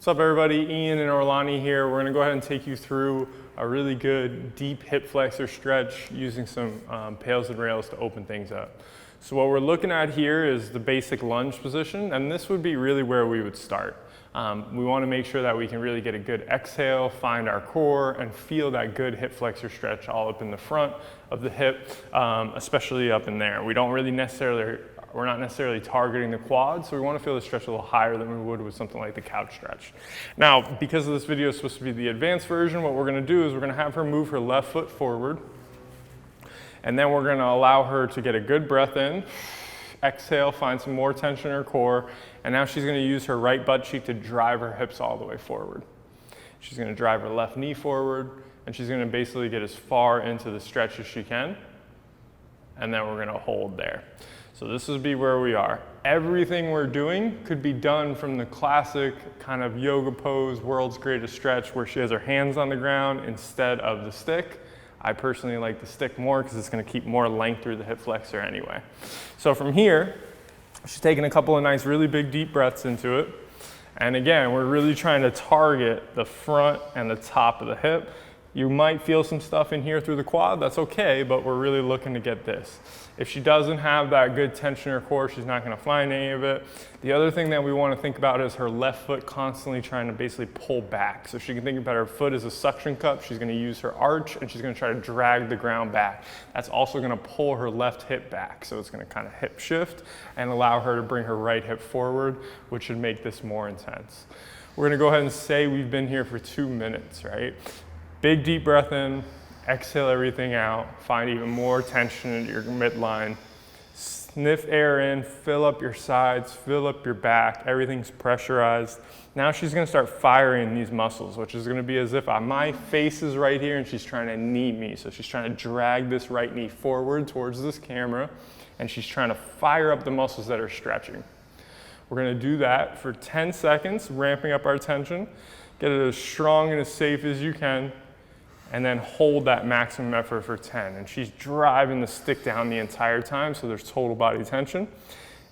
What's up everybody, Ian and Orlani here. We're gonna go ahead and take you through a really good deep hip flexor stretch using some pails and rails to open things up. So what we're looking at here is the basic lunge position, and this would be really where we would start. We wanna make sure that we can really get a good exhale, find our core, and feel that good hip flexor stretch all up in the front of the hip, especially up in there. We're not necessarily targeting the quad, so we want to feel the stretch a little higher than we would with something like the couch stretch. Now, because this video is supposed to be the advanced version, what we're going to do is we're going to have her move her left foot forward, and then we're going to allow her to get a good breath in, exhale, find some more tension in her core, and now she's going to use her right butt cheek to drive her hips all the way forward. She's going to drive her left knee forward, and she's going to basically get as far into the stretch as she can, and then we're going to hold there. So this would be where we are. Everything we're doing could be done from the classic kind of yoga pose, world's greatest stretch, where she has her hands on the ground instead of the stick. I personally like the stick more because it's going to keep more length through the hip flexor anyway. So from here, she's taking a couple of nice, really big deep breaths into it. And again, we're really trying to target the front and the top of the hip. You might feel some stuff in here through the quad, that's okay, but we're really looking to get this. If she doesn't have that good tension in her core, she's not gonna find any of it. The other thing that we wanna think about is her left foot constantly trying to basically pull back. So she can think about her foot as a suction cup. She's gonna use her arch and she's gonna try to drag the ground back. That's also gonna pull her left hip back. So it's gonna kind of hip shift and allow her to bring her right hip forward, which should make this more intense. We're gonna go ahead and say we've been here for 2 minutes, right? Big deep breath in, exhale everything out, find even more tension in your midline. Sniff air in, fill up your sides, fill up your back, everything's pressurized. Now she's gonna start firing these muscles, which is gonna be as if my face is right here and she's trying to knee me. So she's trying to drag this right knee forward towards this camera, and she's trying to fire up the muscles that are stretching. We're gonna do that for 10 seconds, ramping up our tension. Get it as strong and as safe as you can, and then hold that maximum effort for 10. And she's driving the stick down the entire time, so there's total body tension.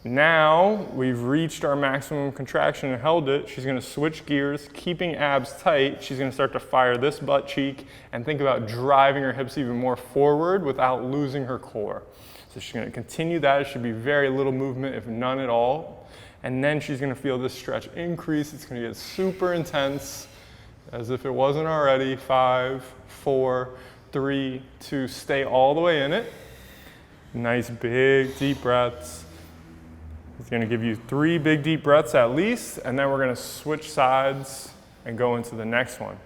Now we've reached our maximum contraction and held it. She's gonna switch gears, keeping abs tight. She's gonna start to fire this butt cheek and think about driving her hips even more forward without losing her core. So she's gonna continue that. It should be very little movement, if none at all. And then she's gonna feel this stretch increase. It's gonna get super intense, as if it wasn't already. 5, 4, 3, 2, stay all the way in it. Nice big deep breaths. It's gonna give you 3 big deep breaths at least, and then we're gonna switch sides and go into the next one.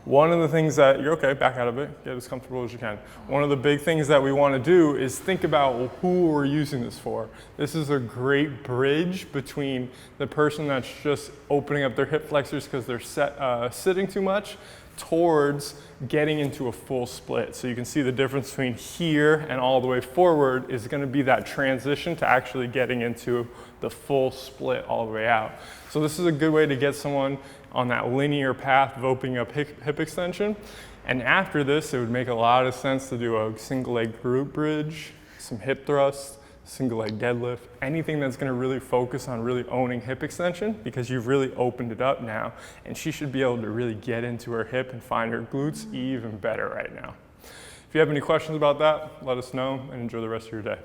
One of the things that, you're okay, back out of it, get as comfortable as you can. One of the big things that we want to do is think about who we're using this for. This is a great bridge between the person that's just opening up their hip flexors because they're sitting too much, towards getting into a full split. So you can see the difference between here and all the way forward is going to be that transition to actually getting into the full split all the way out. So this is a good way to get someone on that linear path of opening up hip extension. And after this, it would make a lot of sense to do a single leg glute bridge, some hip thrust, single leg deadlift, anything that's gonna really focus on really owning hip extension, because you've really opened it up now, and she should be able to really get into her hip and find her glutes even better right now. If you have any questions about that, let us know and enjoy the rest of your day.